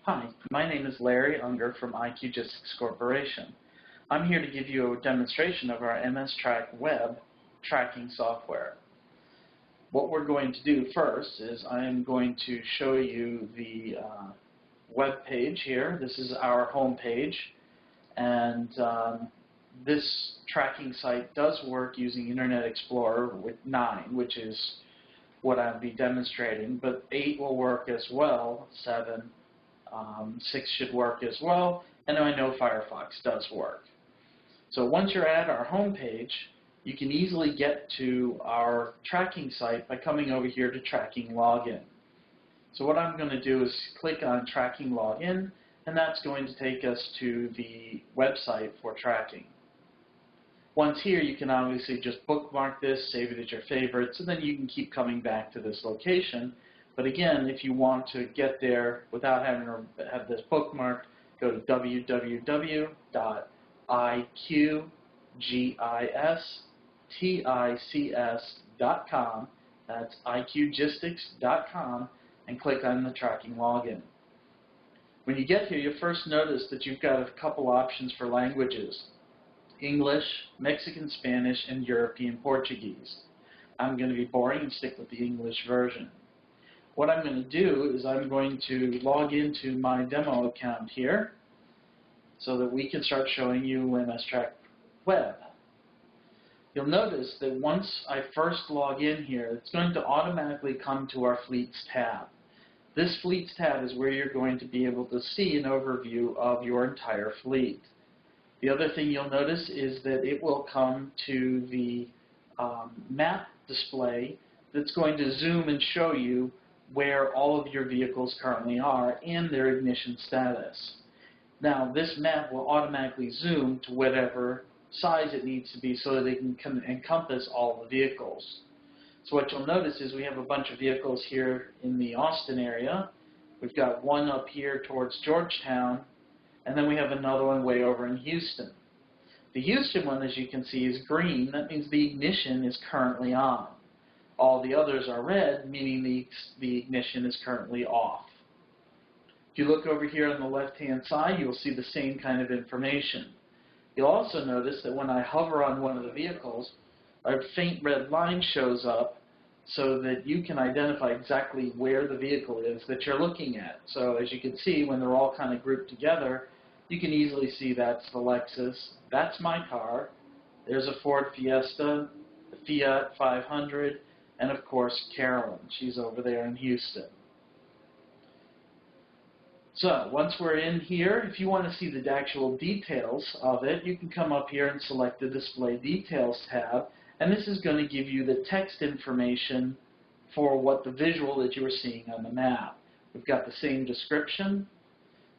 Hi, my name is Larry Unger from IQgistics Corporation. I'm here to give you a demonstration of our MSTrackWeb tracking software. What we're going to do first is I am going to show you the web page here. This is our home page, and this tracking site does work using Internet Explorer with 9, which is what I'll be demonstrating, but 8 will work as well, 7. 6 should work as well, and I know Firefox does work. So once you're at our home page, you can easily get to our tracking site by coming over here to Tracking Login. So what I'm going to do is click on Tracking Login, and that's going to take us to the website for tracking. Once here, you can obviously just bookmark this, save it as your favorites, and then you can keep coming back to this location. But again, if you want to get there without having to have this bookmarked, go to www.iqgistics.com. That's iqgistics.com, and click on the Tracking Login. When you get here, you'll first notice that you've got a couple options for languages: English, Mexican Spanish, and European Portuguese. I'm going to be boring and stick with the English version. What I'm going to do is I'm going to log into my demo account here so that we can start showing you MSTrackWeb. You'll notice that once I first log in here, it's going to automatically come to our Fleets tab. This Fleets tab is where you're going to be able to see an overview of your entire fleet. The other thing you'll notice is that it will come to the map display that's going to zoom and show you where all of your vehicles currently are and their ignition status. Now, this map will automatically zoom to whatever size it needs to be so that it can encompass all the vehicles. So what you'll notice is we have a bunch of vehicles here in the Austin area. We've got one up here towards Georgetown, and then we have another one way over in Houston. The Houston one, as you can see, is green. That means the ignition is currently on. All the others are red, meaning the ignition is currently off. If you look over here on the left-hand side, you'll see the same kind of information. You'll also notice that when I hover on one of the vehicles, a faint red line shows up so that you can identify exactly where the vehicle is that you're looking at. So as you can see, when they're all kind of grouped together, you can easily see that's the Lexus, that's my car, there's a Ford Fiesta, the Fiat 500, and of course Carolyn. She's over there in Houston. So once we're in here, if you want to see the actual details of it, you can come up here and select the Display Details tab, and this is going to give you the text information for what the visual that you were seeing on the map. We've got the same description.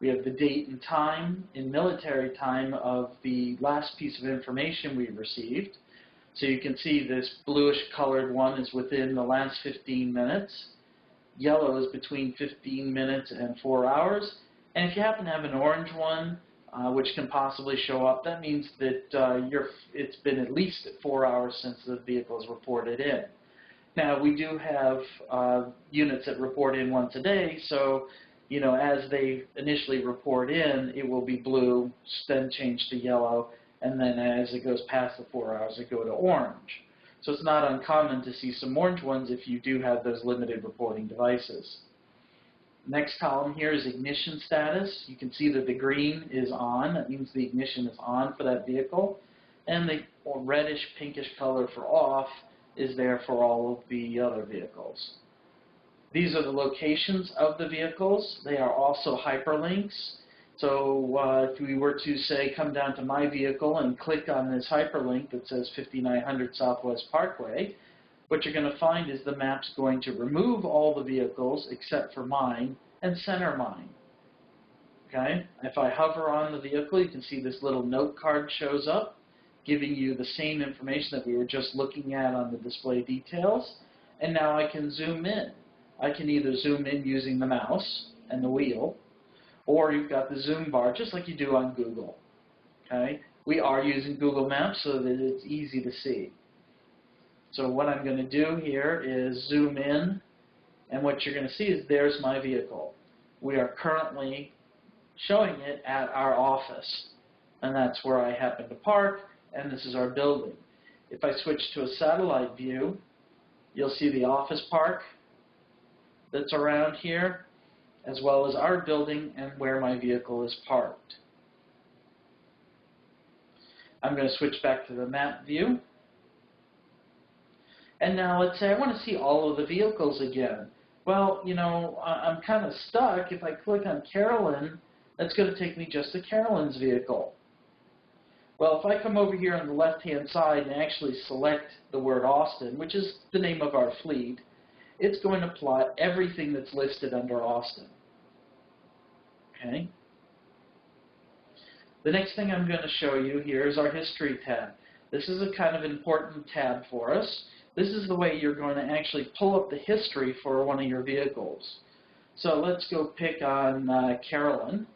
We have the date and time in military time of the last piece of information we received. So you can see this bluish colored one is within the last 15 minutes. Yellow is between 15 minutes and 4 hours. And if you happen to have an orange one, which can possibly show up, that means that it's been at least 4 hours since the vehicle is reported in. Now, we do have units that report in once a day, so as they initially report in, it will be blue, then change to yellow, and then as it goes past the 4 hours, it go to orange. So it's not uncommon to see some orange ones if you do have those limited reporting devices. Next column here is ignition status. You can see that the green is on. That means the ignition is on for that vehicle. And the reddish pinkish color for off is there for all of the other vehicles. These are the locations of the vehicles. They are also hyperlinks. So if we were to, say, come down to my vehicle and click on this hyperlink that says 5900 Southwest Parkway, what you're going to find is the map's going to remove all the vehicles except for mine and center mine. Okay? If I hover on the vehicle, you can see this little note card shows up, giving you the same information that we were just looking at on the display details. And now I can zoom in. I can either zoom in using the mouse and the wheel, or you've got the zoom bar, just like you do on Google. Okay? We are using Google Maps so that it's easy to see. So what I'm going to do here is zoom in, and what you're going to see is there's my vehicle. We are currently showing it at our office, and that's where I happen to park, and this is our building. If I switch to a satellite view, you'll see the office park that's around here, as well as our building and where my vehicle is parked. I'm going to switch back to the map view. And now let's say I want to see all of the vehicles again. Well, you know, I'm kind of stuck. If I click on Carolyn, that's going to take me just to Carolyn's vehicle. Well, if I come over here on the left-hand side and actually select the word Austin, which is the name of our fleet, it's going to plot everything that's listed under Austin. Okay? The next thing I'm going to show you here is our History tab. This is a kind of important tab for us. This is the way you're going to actually pull up the history for one of your vehicles. So let's go pick on Carolyn.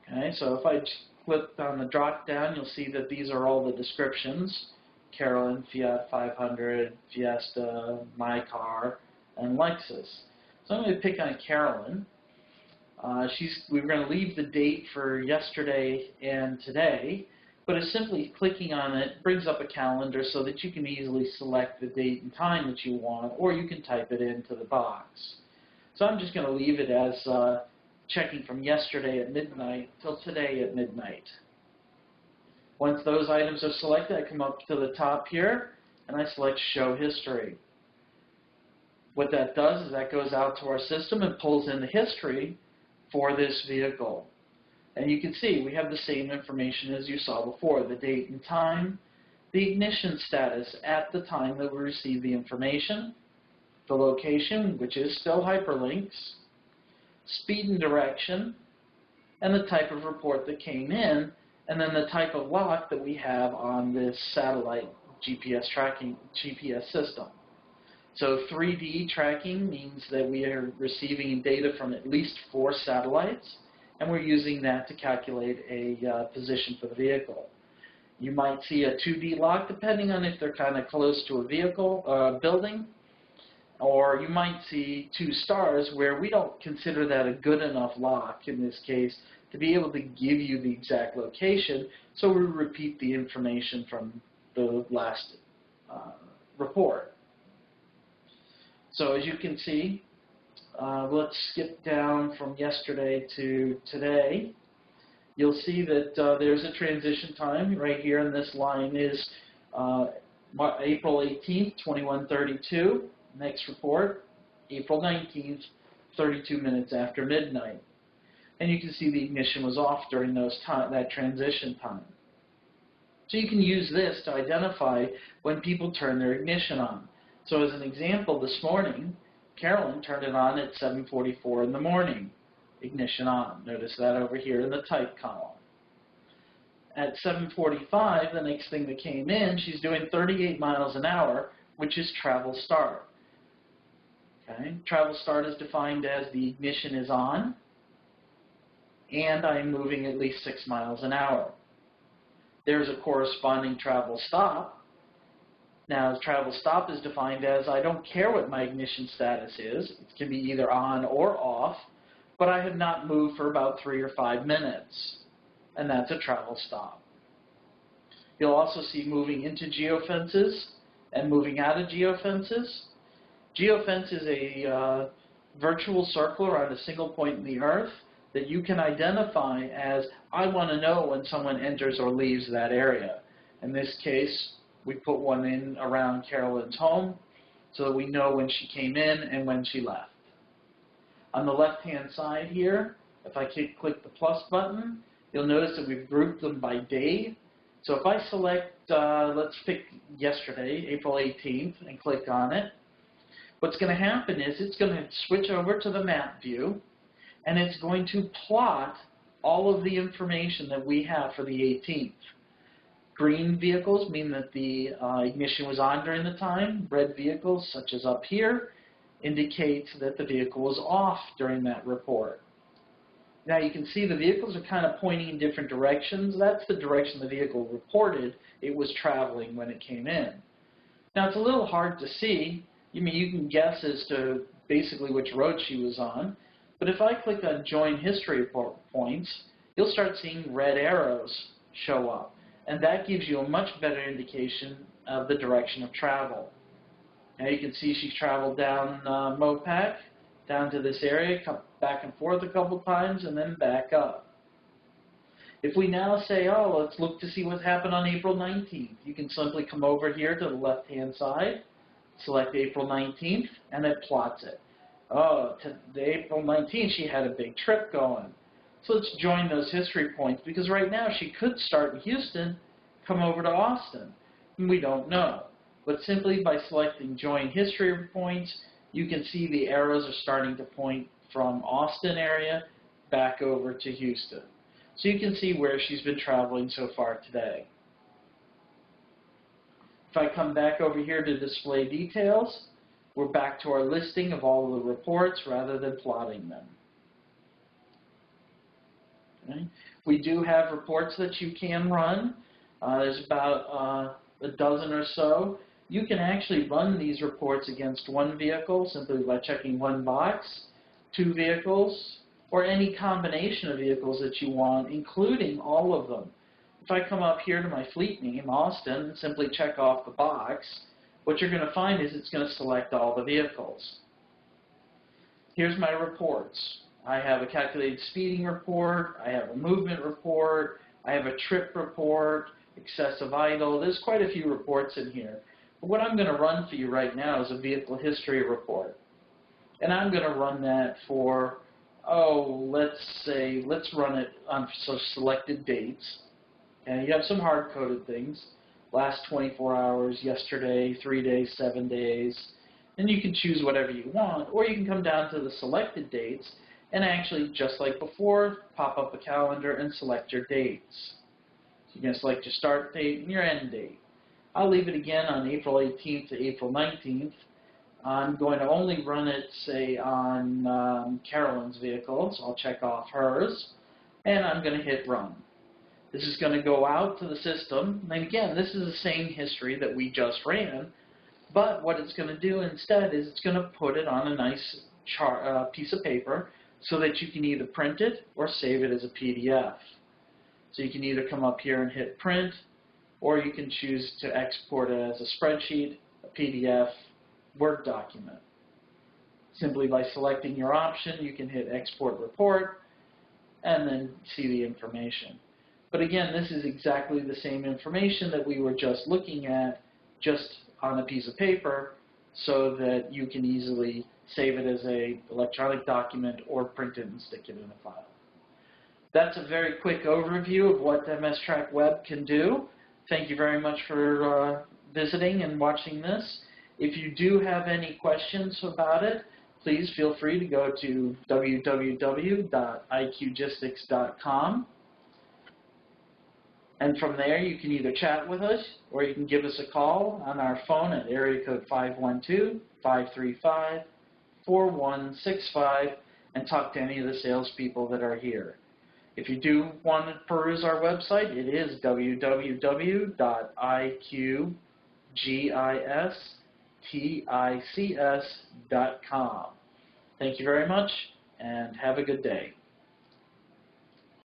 Okay, so if I click on the drop down, you'll see that these are all the descriptions. Carolyn, Fiat 500, Fiesta, My Car, and Lexus. So I'm going to pick on Carolyn. We're going to leave the date for yesterday and today, but it's simply clicking on it brings up a calendar so that you can easily select the date and time that you want, or you can type it into the box. So I'm just going to leave it as checking from yesterday at midnight till today at midnight. Once those items are selected, I come up to the top here and I select Show History. What that does is that goes out to our system and pulls in the history for this vehicle. And you can see we have the same information as you saw before, the date and time, the ignition status at the time that we received the information, the location, which is still hyperlinks, speed and direction, and the type of report that came in, and then the type of lock that we have on this satellite GPS system. So 3D tracking means that we are receiving data from at least 4 satellites, and we're using that to calculate a position for the vehicle. You might see a 2D lock depending on if they're kind of close to a vehicle, building, or you might see 2 stars where we don't consider that a good enough lock in this case to be able to give you the exact location, so we repeat the information from the last report. So as you can see, let's skip down from yesterday to today. You'll see that there's a transition time right here, and this line is April 18th, 21:32. Next report, April 19th, 32 minutes after midnight. And you can see the ignition was off during that transition time. So you can use this to identify when people turn their ignition on. So as an example, this morning, Carolyn turned it on at 7:44 in the morning, ignition on. Notice that over here in the type column. At 7:45, the next thing that came in, she's doing 38 miles an hour, which is travel start. Okay? Travel start is defined as the ignition is on, and I'm moving at least 6 miles an hour. There's a corresponding travel stop. Now, travel stop is defined as I don't care what my ignition status is. It can be either on or off, but I have not moved for about 3 or 5 minutes, and that's a travel stop. You'll also see moving into geofences and moving out of geofences. Geofence is a virtual circle around a single point in the earth that you can identify as, I want to know when someone enters or leaves that area. In this case, we put one in around Carolyn's home so that we know when she came in and when she left. On the left-hand side here, if I click the plus button, you'll notice that we've grouped them by day. So if I select, let's pick yesterday, April 18th, and click on it, what's going to happen is it's going to switch over to the map view, and it's going to plot all of the information that we have for the 18th. Green vehicles mean that the ignition was on during the time. Red vehicles, such as up here, indicate that the vehicle was off during that report. Now you can see the vehicles are kind of pointing in different directions. That's the direction the vehicle reported it was traveling when it came in. Now it's a little hard to see. You can guess as to basically which road she was on. But if I click on Join History Points, you'll start seeing red arrows show up. And that gives you a much better indication of the direction of travel. Now you can see she's traveled down Mopac, down to this area, come back and forth a couple times, and then back up. If we now say, oh, let's look to see what happened on April 19th, you can simply come over here to the left-hand side, select April 19th, and it plots it. Oh, to April 19th, she had a big trip going. So let's join those history points, because right now she could start in Houston, come over to Austin. And we don't know. But simply by selecting Join History Points, you can see the arrows are starting to point from Austin area back over to Houston. So you can see where she's been traveling so far today. If I come back over here to display details, we're back to our listing of all of the reports rather than plotting them. Okay. We do have reports that you can run. There's about a dozen or so. You can actually run these reports against one vehicle simply by checking one box, two vehicles, or any combination of vehicles that you want, including all of them. If I come up here to my fleet name, Austin, and simply check off the box, what you're going to find is it's going to select all the vehicles. Here's my reports. I have a calculated speeding report, I have a movement report, I have a trip report, excessive idle. There's quite a few reports in here. But what I'm going to run for you right now is a vehicle history report. And I'm going to run that for, let's run it on selected dates. And you have some hard-coded things, last 24 hours, yesterday, 3 days, 7 days. And you can choose whatever you want, or you can come down to the selected dates and actually, just like before, pop up a calendar and select your dates. So you can select your start date and your end date. I'll leave it again on April 18th to April 19th. I'm going to only run it, say, on Carolyn's vehicle, so I'll check off hers, and I'm going to hit run. This is going to go out to the system, and again, this is the same history that we just ran, but what it's going to do instead is it's going to put it on a nice piece of paper so that you can either print it or save it as a PDF. So you can either come up here and hit print, or you can choose to export it as a spreadsheet, a PDF, Word document. Simply by selecting your option, you can hit export report and then see the information. But again, this is exactly the same information that we were just looking at, just on a piece of paper, so that you can easily save it as an electronic document or print it and stick it in a file. That's a very quick overview of what MSTrackWeb can do. Thank you very much for visiting and watching this. If you do have any questions about it, please feel free to go to www.iqgistics.com. And from there, you can either chat with us or you can give us a call on our phone at area code 512-535-4165 and talk to any of the salespeople that are here. If you do want to peruse our website, it is www.iqgistics.com. Thank you very much, and have a good day.